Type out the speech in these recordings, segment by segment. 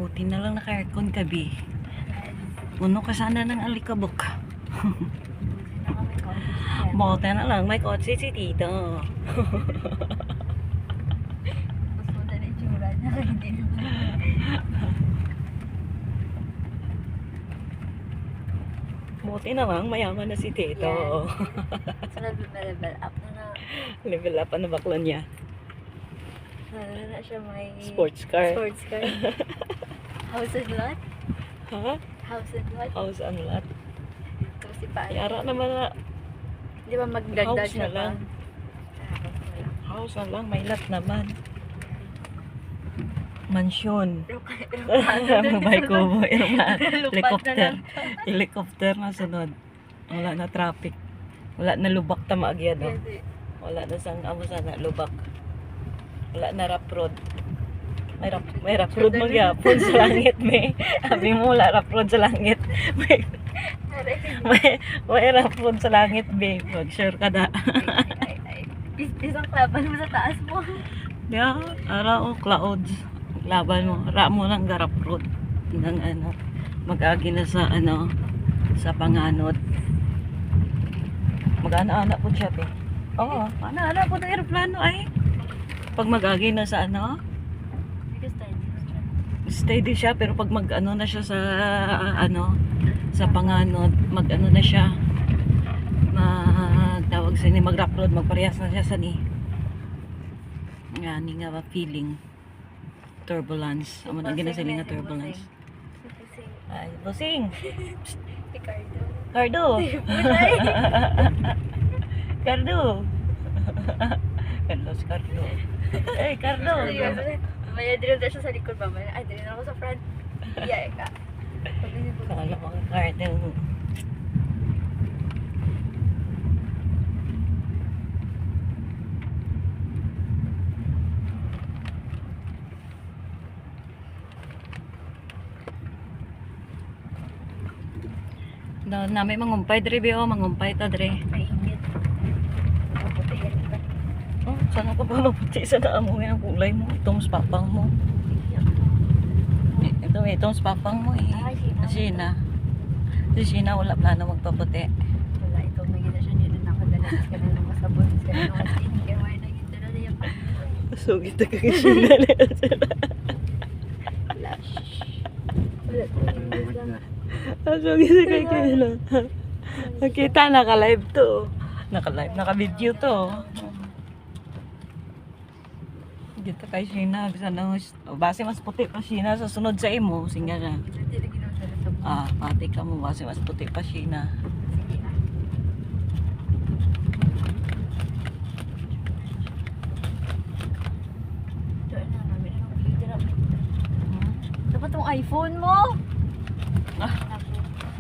Buti na lang naka-aircon kabi. Puno ka sana ng alikabok. Buti na lang may kotse si Tito. Mas mo na itsura niya. Hindi naman. Buti na lang mayaman na si Tito. Sunod na level up na. Level up na bakla niya. Na siya may Sports car. Sports car. House and lot? Ha? House and lot? House and lot. Ito si Paano. Yara naman na Di ba magdagdag house siya na lang. House na lang. May lot naman. Mansyon. May kubo. Helicopter. Helicopter na sunod. Wala na traffic. Wala na lubak tama agyan. No? Wala na sang amo sana lubak. Wala na rough road. May rough road magyapon sa langit may. Abi mo wala rough road sa langit. May rough road sa langit be. Mag sure ka da. Isang klaban mo sa taas mo. Yeah, ara o clouds. Laban mo. Ra mo ng rough road. Nang ano mag-agi na sa ano sa panganod. Mag-ana-ana po siya be. Oo, ana-ana po ng aeroplano ay. Pag mag-agi na sa ano, steady siya pero pag mag-ano na siya sa ano, sa panganod, mag-ano na siya. Tawag sa ni mag-rough road, magparehas na siya sa ni. Ngani nga ba feeling turbulence. Amo na gina sila nga turbulence. Ay, busing. Ricardo. Cardo. Cardo. Carlos Cardo. Eh, Cardo. Maya drill na siya sa likod ba? Ay, drill ako sa front. Iya, ka. Kala ko ang Cardo. Daw namin mangumpay dre be mangumpay ta dre. Mainit. Kaputihan ka. Oh, sana ka ba maputi sa daan mo ang kulay mo, itong papang mo. Itong papang mo eh. Si Sheena wala plano magpaputi. Wala, ito magiging siya nila nakadalas ka na naman sa bulis ka na naman sa hindi kaya wala naging dala na yung So kita ka Sheena na sila. wala. Wala. So kita ka Sheena. Nakita naka-live to. Naka-live, naka-video to. Kita kay Sheena, bisa na base mas puti pa Sheena sa sunod sa imo, singa na. Pati ka mo base mas puti pa Sheena. Dapat tong iPhone mo.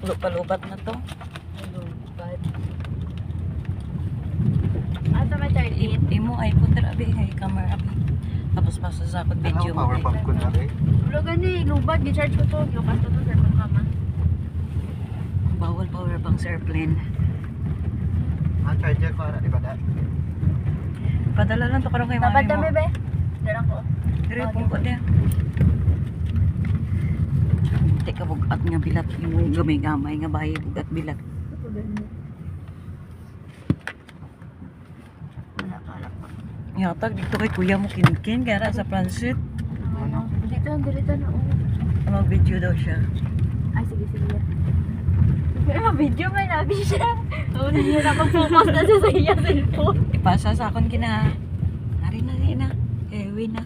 Lupa-lupat na to. Lupat. Ito may 38. Imo iPhone terabi kay camera abi. Tapos masasakot video mo. Power bank ko na rin. Wala gani, lubat. Gi-charge ko to. Giukas ko to sa kong kama. Bawal power bank sa airplane. Charger ko ara di ba da? Padala lang to karon kay Dapat mami dami mo. be. Dala ko. Dire pong ko dia. Teka bugat nga bilat yung gamay-gamay nga bahay bugat bilat. Yatag dito kay kuya mo kinkin kaya sa transit. Ano? Dito na. Mag-video daw siya. Ay, sige. May video may nabi siya. Oo, hindi na mag-focus na siya sa iya cellphone. Ipasa sa akon kina. Hari na na. Ewi na.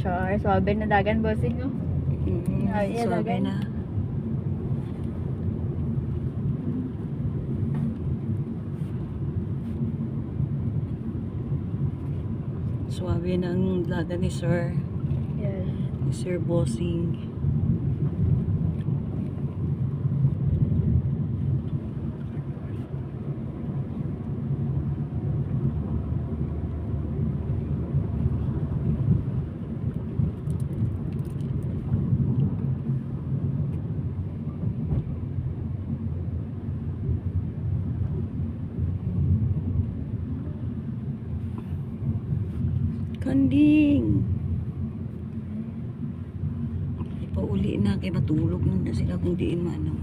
Char, swabe na dagan bossing oh. Ay, Sabi dagan. na. Swabe ng laga ni Sir. Yes. Ni Sir Bossing. Anding. Ipauli na kay matulog na sila kung diin manang.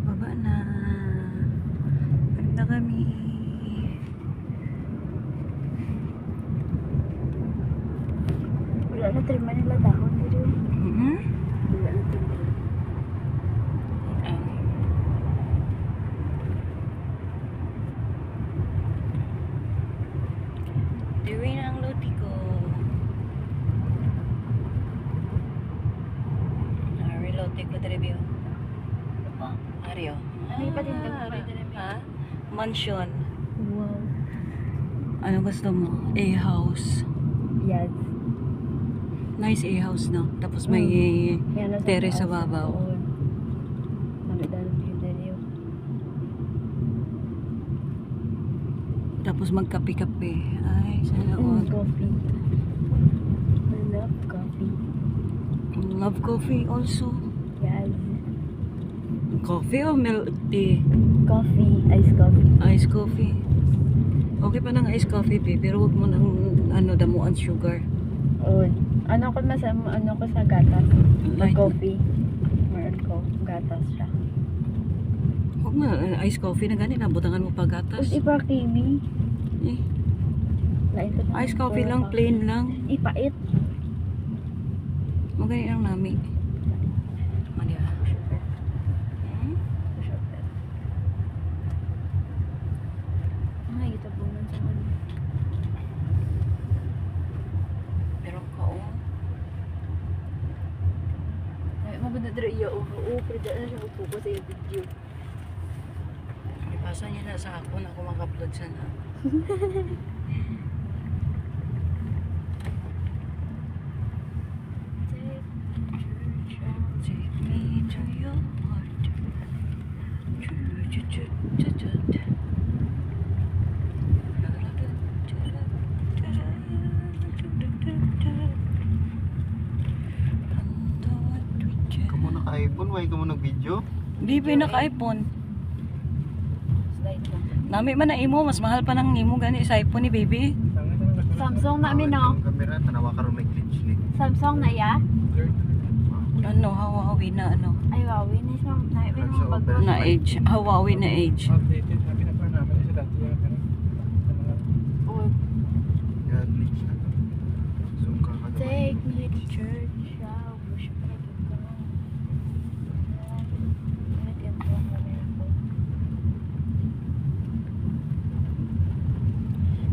Baba na. Balik na kami. Wala na trimma nila dahon dito. Mhm. Wala na trimma. Diwi na ang loti ko. Ari loti ko review. Ari oh. Ano yung patindog mo rin din? Ha? Mansion. Wow. Ano gusto mo? A-house. Yes. Nice A-house no? Tapos may Yan na terrace sa babaw. Magdaan yung dali. Tapos magkape-kape. Ay, sana all. Coffee. I love coffee. Love coffee also. Yes. Coffee or milk tea? Coffee. Iced coffee. Iced coffee. Okay pa ng iced coffee, babe. Pero huwag mo ng damuan sugar. Oh, ano ko sa gatas? Light. Coffee. Meron ko. Gatas siya. Huwag mo iced coffee na ganit. Nabutangan mo pa gatas. Tapos ipa creamy. Eh, Laito na. iced coffee lang, plain lang. Ipait. Magaling lang nami. Ano ba? Ay, ito po nun sa ano. Pero kao. Ay, maganda dito iya. Oo, pero daan na siya upo ko sa video. Ipasa niya na sa ako na ako maka-upload sana. Take me to your heart. Kamu naka-iPhone, why ka mo nag-video? Bibi naka-iPhone. Slide lang. Nami man na imo, mas mahal pa ng imo gani sa iPhone ni baby. Samsung na amin, no? Ang kamera, tanawa ka rin may glitch ni. Samsung na ya? Ano, Huawei na ano. Ay, wow. Winis mo. Naibin mo Samsung, bago. Na age, Huawei na age. Updated, sabi na pa namin sa dati yung Oh, Kaya glitch na to. Zoom ka ka take me to church. Wow, worship na doon ka. Wait, yan po ang camera ko.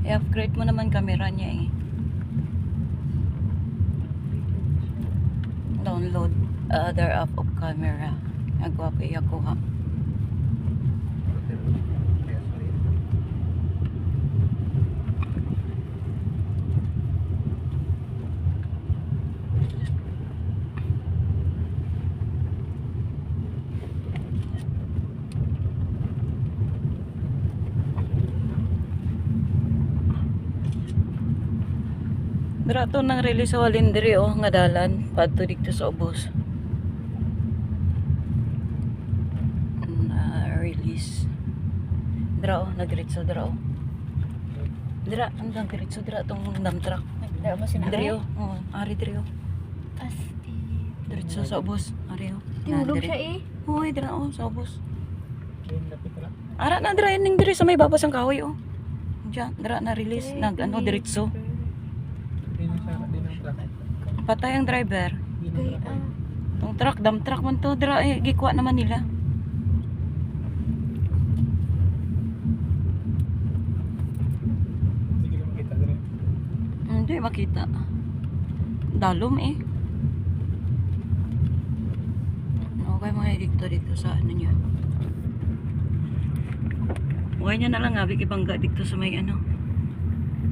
I-upgrade mo naman camera niya eh. Download other app of camera. Nagwapo ako ha. Dito nang release sa Walindri oh, nga dalan padto dito sa ubos. Release. Dira oh, nagritso dira oh. Dira, ang nagritso dira tong dump truck. Dara mo sinabi? Diri oh, oh, ari diri oh. Asti. Diretso sa ubos, ari oh. Tiulog Diri. siya eh. Hoy, dira oh, sa ubos. lapit na. Ara na dira ning diri sa may babas ang kahoy oh. Diyan, dira na release nag ano diretso. Hindi ng truck. Patay ang driver. Hindi ng Kay, truck. Tong truck, dump truck man to, dira eh, gikuha naman nila. Sige lang makita din. Hindi makita. Dalom eh. Okay mga dito sa ano niya. Buhay niya na lang nga, bigibangga dito sa may ano.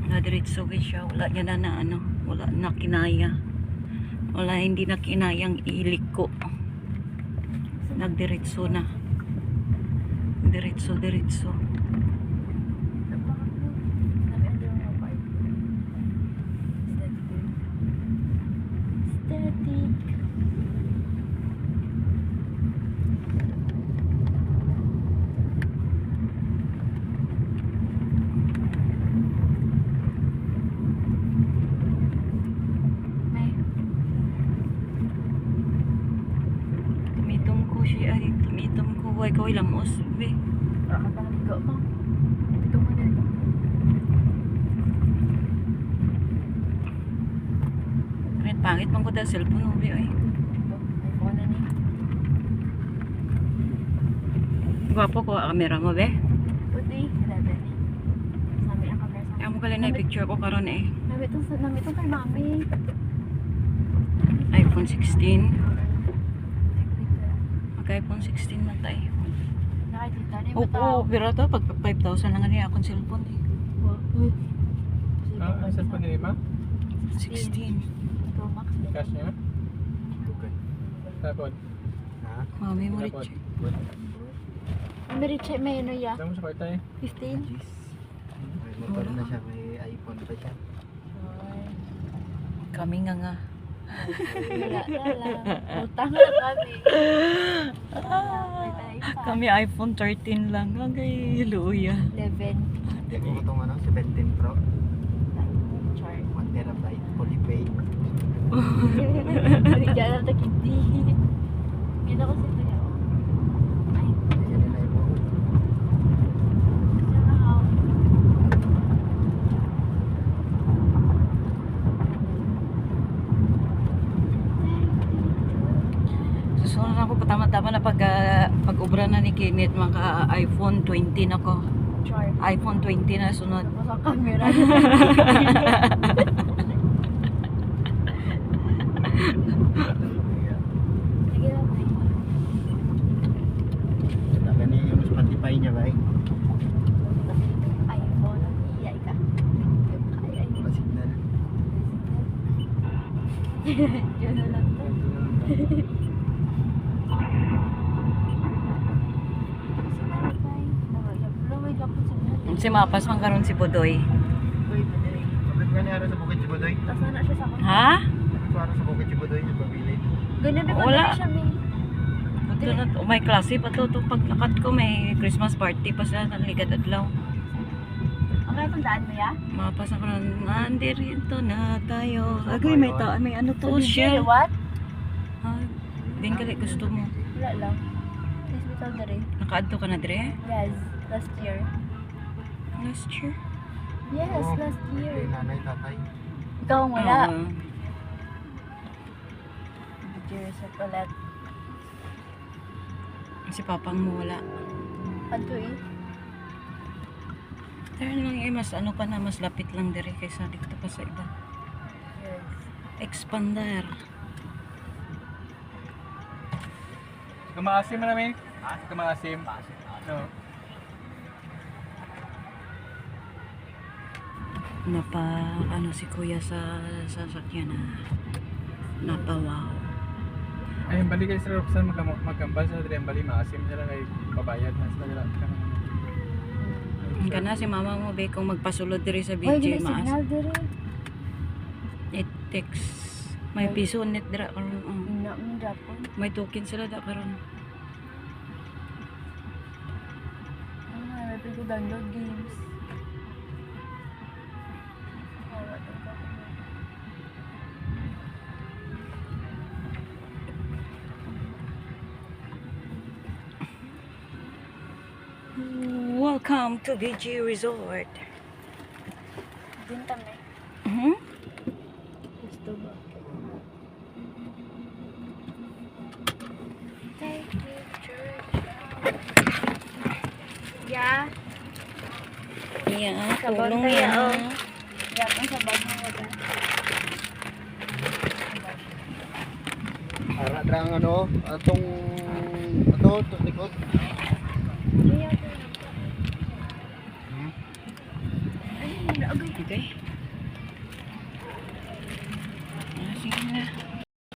Nadiretso siya. Wala niya na ano. Wala na kinaya. Wala, hindi na kinayang iliko. Nagdiretso na. Diretso. Tumitom ko. Huwag ko ilamos. Be. Pangit man ko dahil cellphone mo. Be. Ay. Gwapo ko ang camera mo. Be. Kaya mo kala na picture ko karon eh. Namit kay mami. iPhone 16. Mag-iPhone 16 na tayo. Nakikita niyo Oo, pero to pag 5,000 lang niya akong cellphone eh. Ah, ang cellphone ni Ima? 16. Pro Max. Cash niya? Dugay. Tapos, Ha? Mami mo Tapos. rich. May check may ano ya? Saan mo sa kwarta eh? 15. Jeez. May motor na siya, may iPhone pa siya. Kami nga. Wala. Utang na kami. Kami iPhone 13 lang. Agay, luya. 11. Hindi ko itong ano, 17 Pro. Char. 1 terabyte, fully paid. Bigyan na ito kindi. Gina ko sito niya. Ay, Yan yung iPhone. siya na ako. Susunod ako patama-tama na pag-ubra na ni Kenneth maka iPhone 20 na ko. Char. iPhone 20 na sunod. Tapos ang camera. Sige lang. Gani yung Spotify niya ba eh? iPhone. Iyay ka. Ay. Wala signal. Yun na lang to. Si Mapas man karon si Budoy. Bakit nga niya sa Bukid Sibudoy? Tapos na siya sa akin. Ha? Para sa Bukid Sibudoy, sa pabili. Ganyan din Wala. siya may. Buto na to. May klase pa to. Pag nakat ko may Christmas party pa sa Ligad Adlaw. Ang kaya tandaan mo ya? Mapas na karon. Nandirito na tayo. Agay may may ano to. Shell. What? Din kali gusto mo. Wala lang. Please be told na rin. Nakaadto ka na dire? Yes, last year. Last year. Yes, Oo. last year. Kay nanay, tatay. Ikaw ang wala. Oo. Years of ulit. Si papang mo wala. Panto eh. Dahil lang mas ano pa na, mas lapit lang dire kaysa dito pa sa iba. Yes. Expander. Kumaasim mo namin? Kumaasim. No. Ano si kuya sa sasakyan na napawaw. Ay, balik kayo sa Roxanne, magkambal sa diri, bali maasim sila kay babayad na sila. Ka na si mama mo be kung magpasulod diri sa Why BJ gina maas. signal dire? It takes may piso net dira karon. Ina mo Japon. May token sila da karon. May pwede download games. Welcome to BG Resort. Dinta may. Mhm. Gusto ba? Take me church. Yeah. Yeah, Sabon tulong tayo, yan. oh. Yeah, ang sabag mo ba? Para drang ano, atong likod. Ay, naagay. Okay.